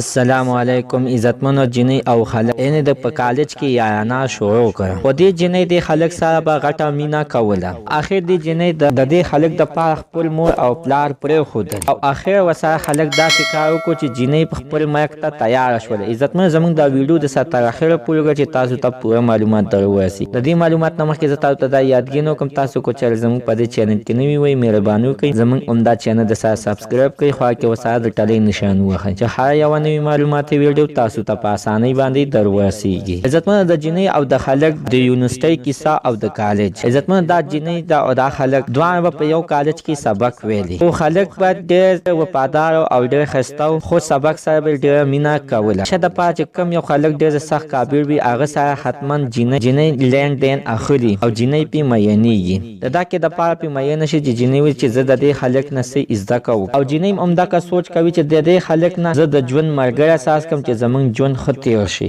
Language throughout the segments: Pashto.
السلام علیکم عزتمنو جنۍ او خلک ان د په کالج کې یانا شروع کړ و دې جنۍ د خلک سره به غټه مینا کوله اخر دې جنۍ د دې خلک د پاره خپل مور او پلار پرې خود او اخر وسره خلک داسې کار وکړو چې جنۍ په خپل مایک ته تیار شول عزتمنو زموږ د ویډیو د سره تر اخره پورې چې تاسو ته پوره معلومات درورسي د دې معلومات نه مخکې زه تاسو ته دا یادګینو کوم تاسو کو چې زموږ په دې چینل کې نوی وي مهرباني وکړئ زموږ عمده چینل د سره سبسکرایب کړئ خو کې وسره د ټلې نشان وخی چې هر یو نوی معلومات ویډیو تاسو ته په اسانۍ باندې درورسیږي عزتمنو د جنۍ او د خلک د یونیورسيټي کیسه او د کالج عزتمنو دا جنۍ او دا خلک دوه په یو کالج کې سبق ویلي او خلک په ډېر وفادار او ډېر خستو خو سبق سره ډېر مینا کوله چې د پاج کم یو خلک ډېر سخت قابل وي هغه سره حتما جنۍ لین دین اخلي او جنۍ په مینېږي دا کې د پاره په مینه شي چې جنۍ وي چې زه د دې خلک نه سي عزت کوم او جنۍ هم دا کا سوچ کوي چې د دې خلک نه زه د ژوند مرګ اساس کوم چې زمونږ ژوند خطر شي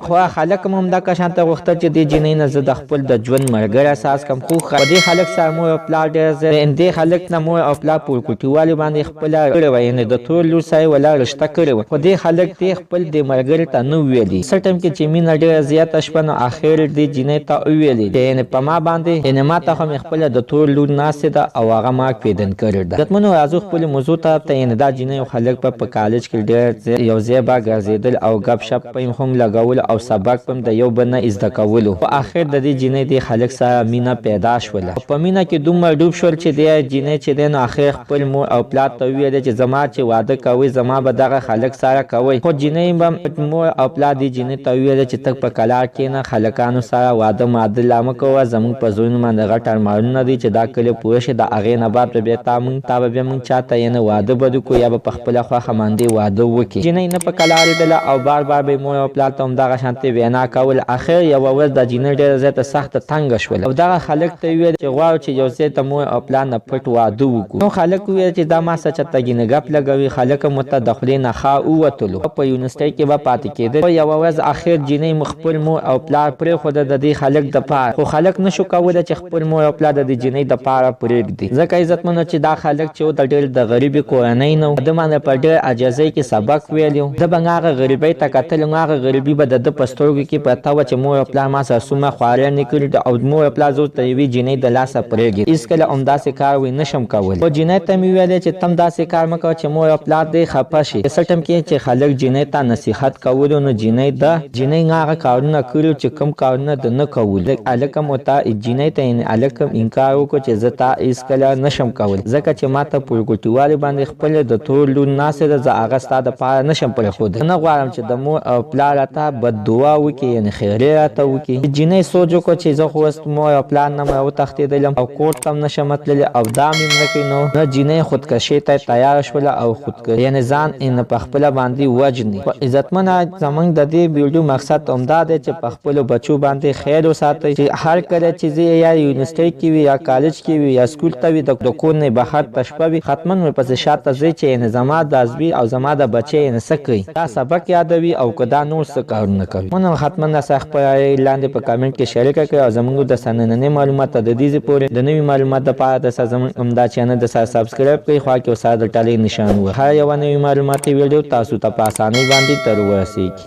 خو خلک هم دا کا شانته وخت چې د جنۍ نه زه د خپل د ژوند مرګ اساس کوم خو دې خلک سره مو خپل ډېر دې خلک نه مو خپل پورکوټیوالي باندې خپل کړو نه د ټول لوسای ولا رشتہ کړو خو دې خلک ته خپل د مرګ ته نو ویلي سټم کې چې مين ډېر زیات شپنه اخر دې جنۍ ته ویلي دې په ما باندې ان ما ته هم خپل د ټول لور ناسه ده او هغه ما پیدن کړی ده دتمنو ازو خپل موضوع ته ان دا جنۍ خلک په کالج کې ډېر یو زیبا ګرځیدل او غب شپ په هم لګول او سبق هم د یو بنه زده کولو په اخر د دې جنۍ د خلک سره مینا پیدا شول په مینا کې دومره ډوب شول چې د جنۍ چې د اخر خپل مور او پلار ته ویل چې زما چې واده کوي زما به دغه خلک سره کوي خو جنۍ به مور او پلار د جنۍ ته ویل چې تک په کلار کې نه خلکانو سره واده ماده لامه کوه زمون په زون باندې غټ ارمانونه دي چې دا کله پوه شي د اغه نه بعد به تا به مونږ چاته یې نه واده بده کو یا په خپل خوا خماندې واده وکي جنۍ نه په کلار دل او بار به مور او پلار ته هم دغه شانتي وینا کول اخر یو ورځ د جنۍ ډېر زیاته سخت تنګ شول او دغه خلک ته ویل چې غواړو چې یو څه ته مور او پلار نه پټ واده وکړو نو خلک ویل چې دا ما سچ ته ګینه غپ لګوي خلک متدخلین نه خا اوتلو په یونیورسيټي کې به پاتې کېدل یو ورځ اخر جنۍ مخبل مور او پلار پرې خو د دې خلک د پاره خو خلک نشو کولای چې خپل مور او پلار د جنۍ د پاره پرېږدي ځکه عزتمنو چې دا خلک چې د ډېر د غریبي کورنۍ نه د باندې په ډېر عجزۍ کې سبق ویلو د بنګاغه غریبۍ ته کتل هغه غریبي به د پسترګو کې پتا و چې مور او پلار ما سره سومه خوارې نه کړې او مور او پلار زو ته وی جنۍ د لاسه پرېږي اس کله همداسې کار وي نشم کول او جنۍ ته مې ویل چې تم داسې کار مکو چې مور او پلار دې خپه شي سټم کې چې خلک جنۍ ته نصيحت کول نو جنۍ هغه کارونه کړو چې کم کارونه د نه کول الکم وتا جنۍ ته الکم انکار وکړي چې زتا اس کله نشم کول ځکه چې ما ته پورګوټیوالي باندې خپل د ټول لور ناسه د هغه ستاده پاره نشم پر خود نه غواړم چې د مور او پلار ته بد دعا وکړي یعنی خیره ته وکړي جنۍ سوچ وکړي چې زه خو است مور او پلار نه مو تختیدلم او کوټ تم نشم تللی او دا مې نه کینو نه جنۍ خودکشي ته تیار شول او خودکشي یعنی ځان ان په خپل باندې وجني عزتمنه زمنګ د دې ویډیو مقصد همدا دی چې په خپل بچو باندې خیر وساتي چې هر کله چې یا یونیورسيټي کې وي یا کالج کې وي یا سکول ته وي د کور نه بهر تشپه وي ختمن مې پس شاته زی چې نظام د ازبي او زما د بچي نه سکی دا سبق یادوي او کدا نور څه کارونه کوي مونږ ختمن نصح په لاندې په کمنټ کې شریک کړئ او زموږ د سنننې معلومات د دې پورې د نوي معلومات لپاره د زموږ عمده چینل د سره سبسکرایب کړئ خو کې وساده ټلې نشان و هر یو نوي معلوماتي ویډیو تاسو ته په اسانۍ باندې تر ورسیږي